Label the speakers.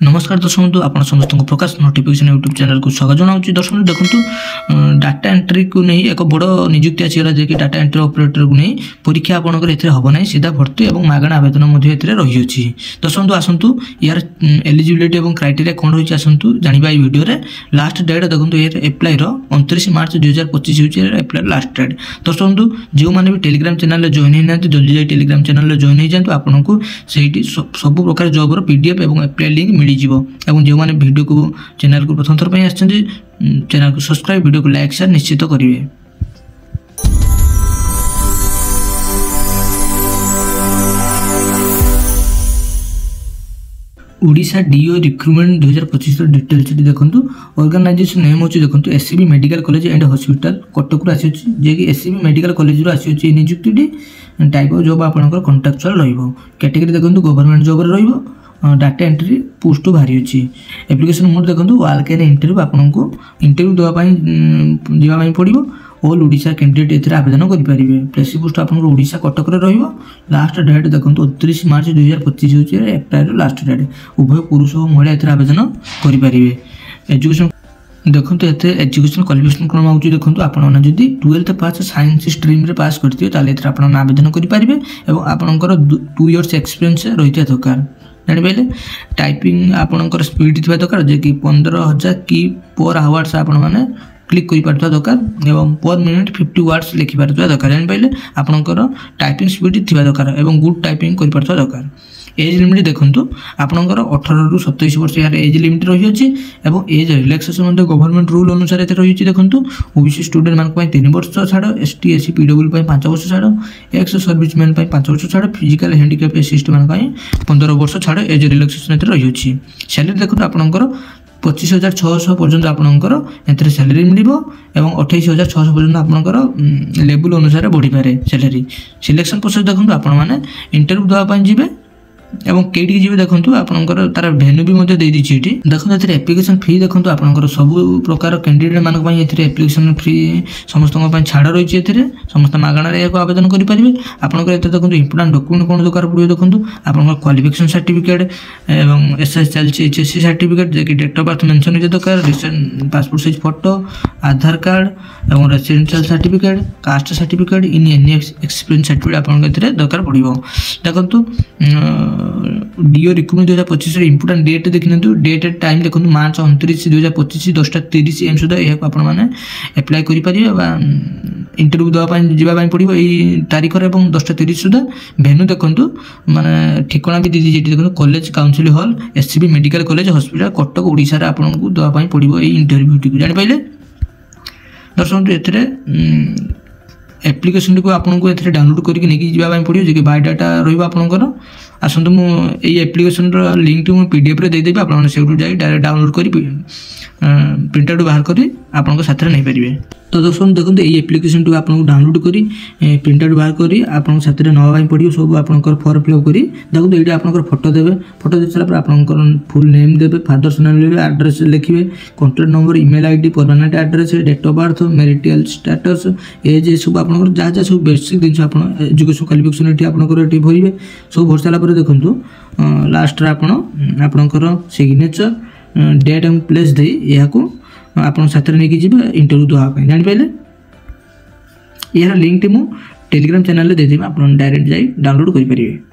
Speaker 1: नमस्कार दर्शक बंधु आप समस्त प्रकाश नोटिफिकेशन यूट्यूब चैनल को स्वागत जनाऊँ। दर्शक बंधु देखो डाटा एंट्री को नहीं एक बड़ नियुक्ति आसीगला जे कि डाटा एंट्री ऑपरेटर को नहीं परीक्षा आपंकर ए हम ना सीधा भर्ती और मागणा आवेदन रही। दर्शक बंधु आसतु यार एलिजिबिलिटी और क्राइटेरिया कौन रही आसतु जाना ये वीडियो रे। लास्ट डेट देखो यार एप्लाई 29 मार्च 2025 हूँ एप्लाई लास्ट डेट। दर्शक बंधु जो मैंने भी टेलीग्राम चैनल जॉइन होना जल्दी जाए टेलीग्राम चैनल जॉइन हो जातु आपको सब प्रकार जॉबर पीडीएफ और एप्लाई लिंक मिल जाव। जो मैंने वीडियो को चैनल को प्रथम थर पर चैनल को सब्सक्राइब वीडियो को लाइक शेयर निश्चित करेंगे। ओडिशा डीओ रिक्रुटमेंट 2025 डिटेल्स देखो। ऑर्गेनाइजेशन नेम हो देखो SCB medical college and hospital Cuttack आसी जे कि एससीबी मेडिकल कॉलेज आसी नियुक्ति टाइप ऑफ जॉब आपंकर कंट्राक्चुअल कैटेगरी देखो गवर्नमेंट जॉब रही डाटा एंट्री पोस्ट बाहरी अच्छी। एप्लिकेशन मोड देखो वाल कैन इंटरव्यू आपको इंटरव्यू देवाई पड़ो। ऑल ओडिशा कैंडिडेट ए आवेदन करेंगे। प्लेसी पोस्ट आपको ओडिशा कटक लास्ट डेट देखो 29 मार्च 2025 हूँ एप्लाई लास्ट डेट। उभय पुरुष और महिला ए आवेदन करेंगे। एजुकेशन देखो ये एजुकेशन क्वालिफिकेशन कौन हो देखो आपने जदि 12th पास साइंस स्ट्रीम रे पास करते आप आवेदन करेंगे और आपंकर 2 इयर्स एक्सपीरियंस रही दरकार। जापारे टाइपिंग आपंकर स्पीड थी दरकार जे कि 15,000 की पर आवर्स आपण मैंने क्लिक कर पार्थ दरकार एवं पर मिनिट 50 वर्ड्स लिखिपार दरकार। जापारे आपंकर टाइपिंग स्पीड थी दरकार और गुड टाइपिंग कर पार्थ दरकार। एज लिमिट देखो आपंकर 18 ରୁ 27 वर्ष यार एज लिमिट रही और एज रिलैक्सेशन गवर्नमेंट रूल अनुसार रही। देखो ओबीसी स्टूडेंट मान 3 वर्ष छाड़, एसटी एससी पीडब्ल्यू 5 वर्ष छाड़, एक्स सर्विसमैन 5 वर्ष छाड़, फिजिकल हैंडिकैप एसिस्ट मान 15 वर्ष छाड़ एज रिलैक्सेशन रही। सैलरी देखो आपंकर 25,600 पर्यंत आपंकर सैलरी मिल और 28,600 पर्यंत आपंकर लेवल अनुसार बढ़ी पारे सैलरी। सिलेक्शन प्रोसेस देखो आप इंटरव्यू देवाई जी एवं कईटी जी देखो आपंकर तार भेन्यू भी देती देखो एप्लिकेशन फी देखो आपंकर सब प्रकार कैंडिडेट मानक एप्लिकेशन फी समस्त छाड़ रही समस्त मागणार आवेदन करेंगे। आपंकर देखो इंपोर्टाट डॉक्यूमेंट कौन दरकार पड़े देखो आपंकर क्वालिफिकेशन सर्टिफिकेट एवं एसएस चलती एचएससी सर्टिफिकेट जे कि डेट ऑफ बर्थ मेंशन होता दरकार, रिसेंट पासपोर्ट साइज फोटो, आधार कार्ड और residential certificate, caste certificate in any experience certificate आपंकर दरकार पड़ो। देखो डीओ रिक्रुटमेंट 2025 इंपोर्टाट डेट देखिए डेट टाइम देखो मार्च 29 2025 10:30 AM सुधा यह आपने एप्लाई करेंगे इंटरव्यू देवाई पड़ो यही तारीख और 10:30 सुधा। भेन्यू देखो माने ठिकाना भी दीदी देखो college council hall SCB medical college hospital Cuttack Odisha आपको देवाई पड़ो ये इंटरव्यू टी जापारे। दर्शक ए एप्लिकेशन को आपको डाउनलोड करके लेकिन जावाई पड़ो जे कि बायोडाटा रहा। आसतु मुझे एप्लिकेशन लिंक मुझे पीडीएफ रे देदेवी आप डायरेक्ट डाउनलोड कर प्रिंट आउट बाहर कर आपन साथ नहीं पारे। तो दर्शक देखो ये एप्लिकेशन टी आपको डाउनलोड कर प्रिंट आउट बाहर कर आपन साथ नवाई पड़ो सब आपंकर फॉर्म फिलअप कर देखो ये आपंकर फोटो देवे। फोटो दे सारा आपंकर फुल नेम देवे, फादर्स नेम देवे, एड्रेस लिखिए, contact number, email ID, permanent address, date of birth, marital status, age सब आपंकर जहाँ जहाँ सब बेसिक जिन एजुकेशन क्वालिफिकेशन ये आपंकर भरवे सब भर सारा देखो लास्ट आपंकर सिग्नेचर डेट एंड प्लेस दे यहाँ आप साथ नहीं जी इंटरव्यू देवाई जापारे। यार लिंक टी मुझे टेलीग्राम चैनल देदेवी आप डायरेक्ट जाई डाउनलोड करेंगे।